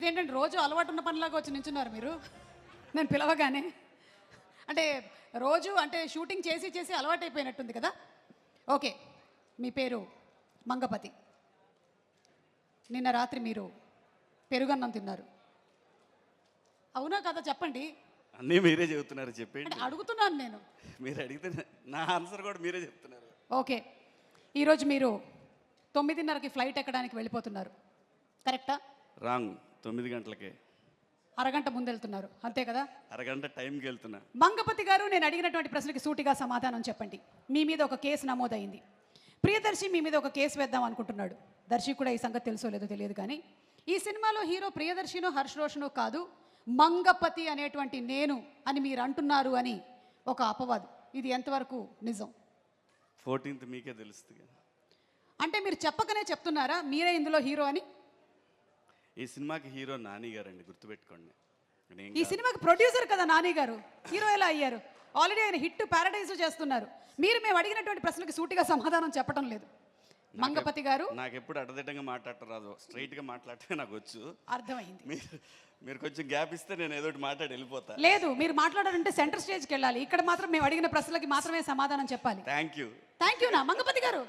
ఏంటంటే రోజు అలవాటు ఉన్న పనిలాగా వచ్చి నించున్నారు మీరు నేను పిలవగానే. అంటే రోజు అంటే షూటింగ్ చేసి చేసి అలవాటైపోయినట్టుంది కదా. ఓకే, మీ పేరు మంగపతి. నిన్న రాత్రి మీరు పెరుగన్నం తిన్నారు, అవునా కదా? చెప్పండి. అన్నీ మీరే చెబుతున్నారు, చెప్పండి. అడుగుతున్నాను నేను. మీరు అడిగితే నా ఆన్సర్ కూడా మీరే చెప్తున్నారు. ఓకే, ఈరోజు మీరు 9:30కి ఫ్లైట్ ఎక్కడానికి వెళ్ళిపోతున్నారు, కరెక్టా? రాంగ్. 9 గంటలకే. అరగంట ముందు వెళ్తున్నారు, అంతే కదా? అరగంట టైంకి వెళ్తున్నా. మంగపతి గారు, నేను అడిగినటువంటి ప్రశ్నకి సూటిగా సమాధానం చెప్పండి. మీ మీద ఒక కేసు నమోదైంది. ప్రియదర్శి మీ మీద ఒక కేసు వేద్దాం అనుకుంటున్నాడు. దర్శి కూడా ఈ సంగతి తెలుసో లేదో తెలియదు, కానీ ఈ సినిమాలో హీరో ప్రియదర్శినో హర్ష్ రోషనో కాదు, మంగపతి అనేటువంటి నేను అని మీరు అంటున్నారు అని ఒక అపవాదు. ఇది ఎంతవరకు నిజం? 14th మీకే తెలుస్తుంది. అంటే మీరు చెప్పకనే చెప్తున్నారా మీరే ఇందులో హీరో అని? ఈ సినిమాకి హీరో నాని గారండి, గుర్తుపెట్టుకోండి. ఈ సినిమాకి ప్రొడ్యూసర్ కదా నాని గారు, హీరో ఎలా అయ్యారు? ఆల్రెడీ ఆయన హిట్ ప్యారడైజ్ చేస్తున్నారు. మీరు మేము అడిగినటువంటి ప్రశ్నకి సూటిగా సమాధానం చెప్పడం లేదు. మంగపతి గారు, నాకు ఎప్పుడు అడదిడ్డంగా మాట్లాడటం రాదు, స్ట్రైట్గా మాట్లాడితే నాకు వచ్చు. అర్థమైంది. మీరు కొంచెం గ్యాప్ ఇస్తే నేను ఏదో ఒకటి మాట్లాడి వెళ్ళిపోతా. లేదు, మీరు మాట్లాడాలంటే సెంటర్ స్టేజ్కి వెళ్ళాలి. ఇక్కడ మాత్రం మేము అడిగిన ప్రశ్నలకి మాత్రమే సమాధానం చెప్పాలి. Thank you. థ్యాంక్ యూ నా మంగపతి గారు.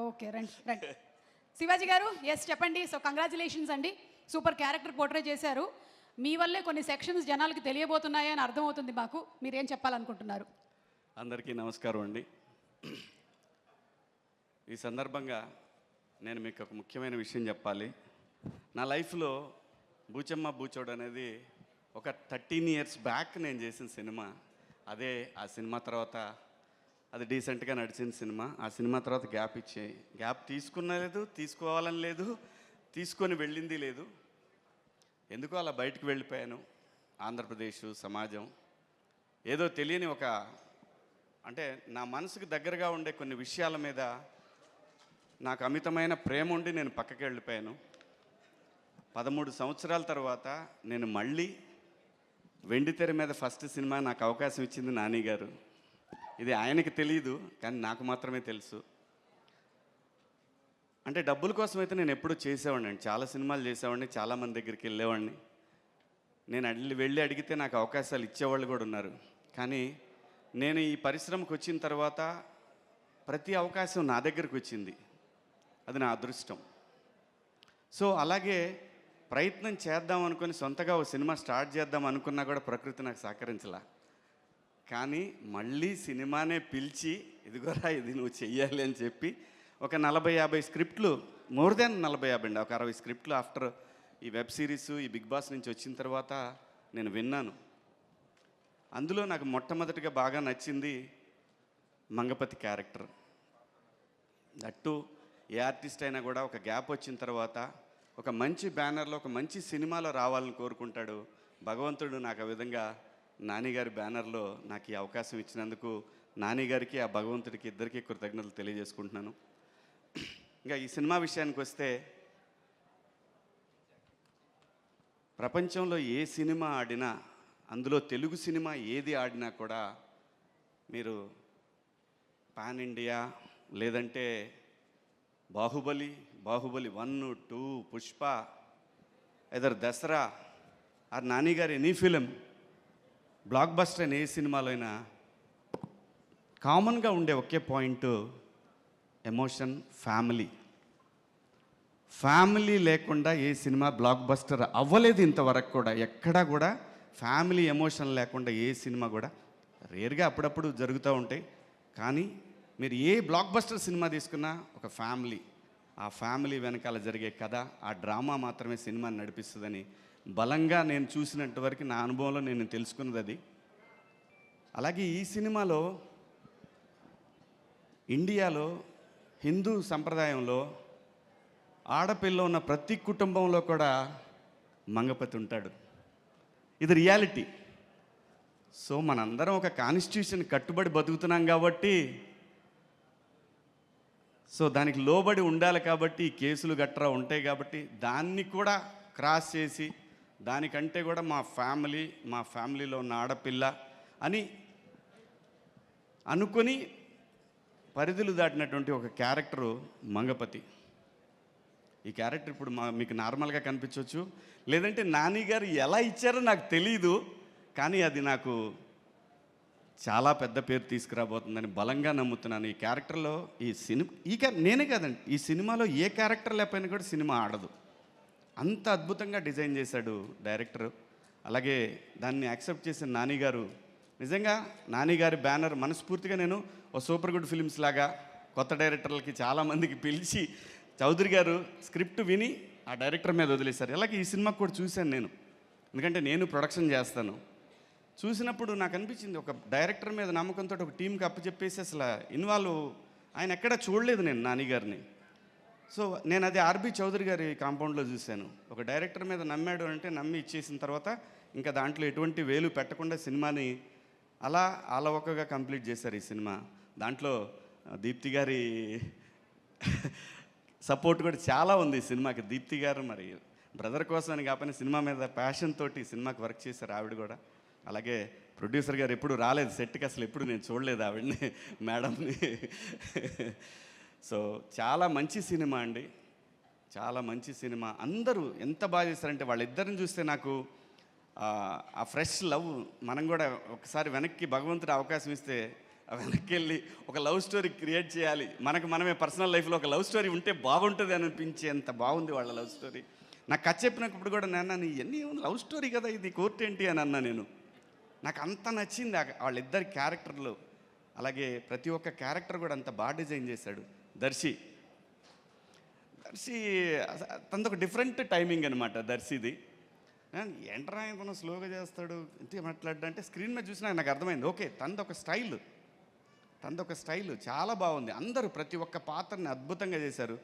ఓకే, రండి రండి. శివాజీ గారు, ఎస్ చెప్పండి. సో కంగ్రాచులేషన్స్ అండి, సూపర్ క్యారెక్టర్ పోర్ట్రే చేశారు. మీ వల్లే కొన్ని సెక్షన్స్ జనాలకి తెలియబోతున్నాయని అర్థమవుతుంది మాకు. మీరేం చెప్పాలనుకుంటున్నారు? అందరికీ నమస్కారం అండి. ఈ సందర్భంగా నేను మీకు ఒక ముఖ్యమైన విషయం చెప్పాలి. నా లైఫ్లో బూచమ్మ బూచోడు అనేది ఒక 13 years బ్యాక్ నేను చేసిన సినిమా. అదే ఆ సినిమా తర్వాత అది డీసెంట్గా నడిచిన సినిమా. ఆ సినిమా తర్వాత గ్యాప్ తీసుకున్న లేదు, తీసుకోవాలని లేదు, తీసుకొని వెళ్ళింది లేదు. ఎందుకో అలా బయటకు వెళ్ళిపోయాను. ఆంధ్రప్రదేశ్ సమాజం ఏదో తెలియని ఒక అంటే నా మనసుకు దగ్గరగా ఉండే కొన్ని విషయాల మీద నాకు అమితమైన ప్రేమ ఉండి నేను పక్కకి వెళ్ళిపోయాను. 13 సంవత్సరాల తర్వాత నేను మళ్ళీ వెండితెర మీద ఫస్ట్ సినిమా నాకు అవకాశం ఇచ్చింది నాని గారు. ఇది ఆయనకి తెలియదు, కానీ నాకు మాత్రమే తెలుసు. అంటే డబ్బుల కోసం అయితే నేను ఎప్పుడూ చేసేవాడిని అండి, చాలా సినిమాలు చేసేవాడిని, చాలామంది దగ్గరికి వెళ్ళేవాడిని. నేను వెళ్ళి అడిగితే నాకు అవకాశాలు ఇచ్చేవాళ్ళు కూడా ఉన్నారు. కానీ నేను ఈ పరిశ్రమకు వచ్చిన తర్వాత ప్రతి అవకాశం నా దగ్గరకు వచ్చింది. అది నా అదృష్టం. సో అలాగే ప్రయత్నం చేద్దాం అనుకుని సొంతగా ఒక సినిమా స్టార్ట్ చేద్దాం అనుకున్నా కూడా ప్రకృతి నాకు సహకరించలా. కానీ మళ్ళీ సినిమానే పిలిచి ఇదిగోరా ఇది నువ్వు చెయ్యాలి అని చెప్పి ఒక 40-50 స్క్రిప్ట్లు, మోర్ దాన్ 40-50 అండి, ఒక 60 స్క్రిప్ట్లు ఆఫ్టర్ ఈ వెబ్ సిరీస్ ఈ బిగ్ బాస్ నుంచి వచ్చిన తర్వాత నేను విన్నాను. అందులో నాకు మొట్టమొదటిగా బాగా నచ్చింది Mangapathi character. That A artist అయినా కూడా ఒక గ్యాప్ వచ్చిన తర్వాత ఒక మంచి బ్యానర్లో ఒక మంచి సినిమాలో రావాలని కోరుకుంటాడు. భగవంతుడు నాకు ఆ విధంగా నానిగారి బ్యానర్లో నాకు ఈ అవకాశం ఇచ్చినందుకు నానిగారికి ఆ భగవంతుడికి ఇద్దరికీ కృతజ్ఞతలు తెలియజేసుకుంటున్నాను. ఇంకా ఈ సినిమా విషయానికి వస్తే, ప్రపంచంలో ఏ సినిమా ఆడినా, అందులో తెలుగు సినిమా ఏది ఆడినా కూడా మీరు పాన్ ఇండియా లేదంటే బాహుబలి 1, 2, పుష్ప, ఎదర్ దసరా ఆర్ నాని గారి ఎనీ ఫిలిం, బ్లాక్ బస్టర్ అయిన ఏ సినిమాలో అయినా కామన్గా ఉండే ఒకే పాయింట్ ఎమోషన్, ఫ్యామిలీ లేకుండా ఏ సినిమా బ్లాక్ బస్టర్ అవ్వలేదు ఇంతవరకు కూడా. ఎక్కడా కూడా ఫ్యామిలీ ఎమోషన్ లేకుండా ఏ సినిమా కూడా, రేర్గా అప్పుడప్పుడు జరుగుతూ ఉంటాయి. కానీ మీరు ఏ బ్లాక్ బస్టర్ సినిమా తీసుకున్నా ఒక ఫ్యామిలీ, ఆ ఫ్యామిలీ వెనకాల జరిగే కథ, ఆ డ్రామా మాత్రమే సినిమాని నడిపిస్తుందని బలంగా నేను చూసినంత వరకు నా అనుభవంలో నేను తెలుసుకున్నది అది. అలాగే ఈ సినిమాలో ఇండియాలో హిందూ సంప్రదాయంలో ఆడపిల్ల ఉన్న ప్రతి కుటుంబంలో కూడా మంగపతి ఉంటాడు. ఇది రియాలిటీ. సో మనందరం ఒక కాన్స్టిట్యూషన్ కట్టుబడి బతుకుతున్నాం కాబట్టి, సో దానికి లోబడి ఉండాలి కాబట్టి కేసులు గట్రా ఉంటాయి కాబట్టి దాన్ని కూడా క్రాస్ చేసి దానికంటే కూడా మా ఫ్యామిలీలో ఉన్న ఆడపిల్ల అని అనుకొని పరిధులు దాటినటువంటి ఒక క్యారెక్టరు మంగపతి. ఈ క్యారెక్టర్ ఇప్పుడు మీకు నార్మల్గా కనిపించవచ్చు, లేదంటే నాని గారు ఎలా ఇచ్చారో నాకు తెలీదు, కానీ అది నాకు చాలా పెద్ద పేరు తీసుకురాబోతుందని బలంగా నమ్ముతున్నాను. ఈ క్యారెక్టర్లో నేనే కాదండి, ఈ సినిమాలో ఏ క్యారెక్టర్ లేకపోయినా కూడా సినిమా ఆడదు. అంత అద్భుతంగా డిజైన్ చేశాడు డైరెక్టర్. అలాగే దాన్ని యాక్సెప్ట్ చేసిన నాని గారు, నిజంగా నాని గారి బ్యానర్ మనస్ఫూర్తిగా నేను ఓ సూపర్ గుడ్ ఫిలిమ్స్ లాగా కొత్త డైరెక్టర్లకి చాలామందికి పిలిచి చౌదరి గారు స్క్రిప్ట్ విని ఆ డైరెక్టర్ మీద వదిలేశారు. అలాగే ఈ సినిమాకి కూడా చూశాను నేను, ఎందుకంటే నేను ప్రొడక్షన్ చేస్తాను. చూసినప్పుడు నాకు అనిపించింది, ఒక డైరెక్టర్ మీద నమ్మకంతో ఒక టీంకి అప్పచెప్పేసి అసలు ఆయన ఎక్కడా చూడలేదు నేను నాని గారిని. సో నేను అది ఆర్బి చౌదరి గారి కాంపౌండ్లో చూశాను. ఒక డైరెక్టర్ మీద నమ్మాడు అంటే నమ్మి ఇచ్చేసిన తర్వాత ఇంకా దాంట్లో ఎటువంటి వేలు పెట్టకుండా సినిమాని అలా అలవకగా కంప్లీట్ చేశారు ఈ సినిమా. దాంట్లో దీప్తి గారి సపోర్ట్ కూడా చాలా ఉంది ఈ సినిమాకి. దీప్తి గారు మరి బ్రదర్ కోసం అని కాకపోయినా సినిమా మీద ప్యాషన్ తోటి సినిమాకి వర్క్ చేశారు ఆవిడ కూడా. అలాగే ప్రొడ్యూసర్ గారు ఎప్పుడు రాలేదు సెట్కి, అసలు ఎప్పుడు నేను చూడలేదు ఆవిడని, మేడంని. సో చాలా మంచి సినిమా అండి, చాలా మంచి సినిమా. అందరూ ఎంత బాగా చేశారంటే వాళ్ళిద్దరిని చూస్తే నాకు ఆ ఫ్రెష్ లవ్, మనం కూడా ఒకసారి వెనక్కి భగవంతుడు అవకాశం ఇస్తే వెనక్కి వెళ్ళి ఒక లవ్ స్టోరీ క్రియేట్ చేయాలి, మనమే పర్సనల్ లైఫ్లో ఒక లవ్ స్టోరీ ఉంటే బాగుంటుంది అని అనిపించేంత బాగుంది వాళ్ళ లవ్ స్టోరీ. నాకు కథ చెప్పినప్పుడు కూడా నీ ఎన్ని లవ్ స్టోరీ కదా ఇది, కోర్ట్ ఏంటి అని అన్నా నేను. నాకు అంత నచ్చింది వాళ్ళిద్దరి క్యారెక్టర్లు. అలాగే ప్రతి ఒక్క క్యారెక్టర్ కూడా అంత బాగా డిజైన్ చేశాడు దర్శి. తనది ఒక డిఫరెంట్ టైమింగ్ అనమాట దర్శిది. ఏంట్రా తను స్లోగా చేస్తాడు ఇంతే మాట్లాడ్డా అంటే స్క్రీన్ మీద చూసినా నాకు అర్థమైంది, ఓకే తనది ఒక స్టైల్ చాలా బాగుంది. అందరూ ప్రతి ఒక్క పాత్రని అద్భుతంగా చేశారు.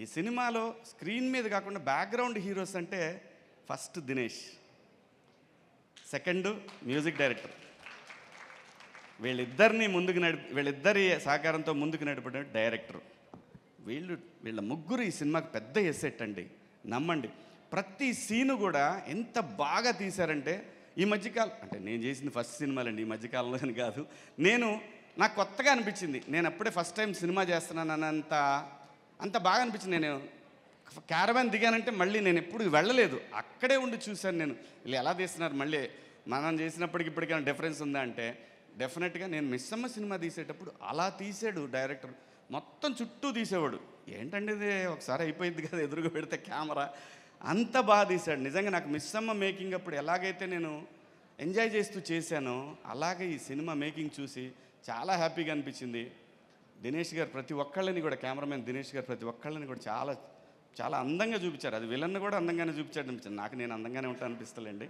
ఈ సినిమాలో స్క్రీన్ మీద కాకుండా బ్యాక్గ్రౌండ్ హీరోస్ అంటే first Dinesh, second music director. వీళ్ళిద్దరి సహకారంతో ముందుకు నడిపిన డైరెక్టర్. వీళ్ళ ముగ్గురు ఈ సినిమాకి పెద్ద ఎసెట్ అండి, నమ్మండి. ప్రతి సీను కూడా ఎంత బాగా తీశారంటే, ఈ మధ్యకాలం అంటే నేను చేసింది ఫస్ట్ సినిమాలండి, ఈ మధ్యకాలంలో అని కాదు, నాకు కొత్తగా అనిపించింది. నేను అప్పుడే ఫస్ట్ టైం సినిమా చేస్తున్నాను అంత బాగా అనిపించింది. నేను క్యారవాన్ దిగానంటే మళ్ళీ నేను ఎప్పుడు వెళ్ళలేదు, అక్కడే ఉండి చూశాను నేను వీళ్ళు ఎలా తీస్తున్నారు. మళ్ళీ మనం చేసినప్పటికి ఇప్పటికైనా డిఫరెన్స్ ఉందా అంటే డెఫినెట్గా. నేను మిస్సమ్మ సినిమా తీసేటప్పుడు అలా తీసాడు డైరెక్టర్, మొత్తం చుట్టూ తీసేవాడు. ఏంటంటే ఇది ఒకసారి అయిపోయింది కదా ఎదురుగా పెడితే కెమెరా, అంత బాగా తీశాడు. నిజంగా నాకు మిస్సమ్మ మేకింగ్ అప్పుడు ఎలాగైతే నేను ఎంజాయ్ చేస్తూ చేశానో అలాగే ఈ సినిమా మేకింగ్ చూసి చాలా హ్యాపీగా అనిపించింది. దినేష్ గారు ప్రతి ఒక్కళ్ళని కూడా, కెమెరామెన్ దినేష్ గారు ప్రతి ఒక్కళ్ళని కూడా చాలా చాలా అందంగా చూపించారు. అది విలన్ను కూడా అందంగానే చూపించాడు అనిపించింది నాకు. నేను అందంగానే ఉంటాను అనిపిస్తలేండి,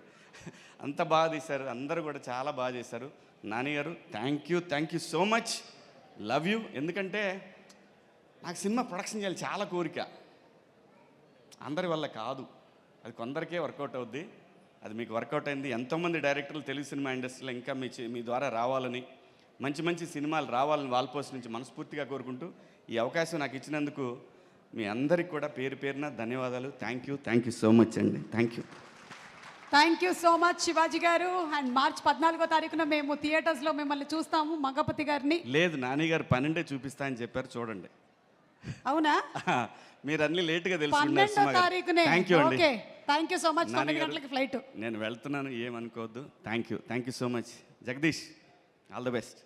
అంత బాగా తీశారు. అందరూ కూడా చాలా బాగా చేశారు. నాని గారు thank you so much, love you. ఎందుకంటే నాకు సినిమా ప్రొడక్షన్ చేయాలి చాలా కోరిక, అందరి వల్ల కాదు, అది కొందరికే వర్కౌట్ అవుద్ది. అది మీకు వర్కౌట్ అయింది. ఎంతోమంది డైరెక్టర్లు తెలుగు సినిమా ఇండస్ట్రీలో ఇంకా మీ ద్వారా రావాలని, మంచి సినిమాలు రావాలని వాల్పోస్ట్ నుంచి మనస్ఫూర్తిగా కోరుకుంటూ ఈ అవకాశం నాకు ఇచ్చినందుకు మీ అందరికి కూడా పేరు పేరున ధన్యవాదాలు. థ్యాంక్ యూ సో మచ్ అండి. Thank you so much Shivaji గారు. అండ్ మార్చి 14వ తారీఖున మేము థియేటర్స్లో మిమ్మల్ని చూస్తాము, మగపతి గారిని. లేదు, నాని గారు 12 చూపిస్తా అని చెప్పారు, చూడండి. అవునా? మీరు అన్ని లేట్గా 12వ తారీఖునే. Okay, thank you so much. 9 గంటలకి ఫ్లైట్. నేను వెళ్తున్నాను, ఏమనుకోవద్దు. Thank you so much. Jagdish, all the best.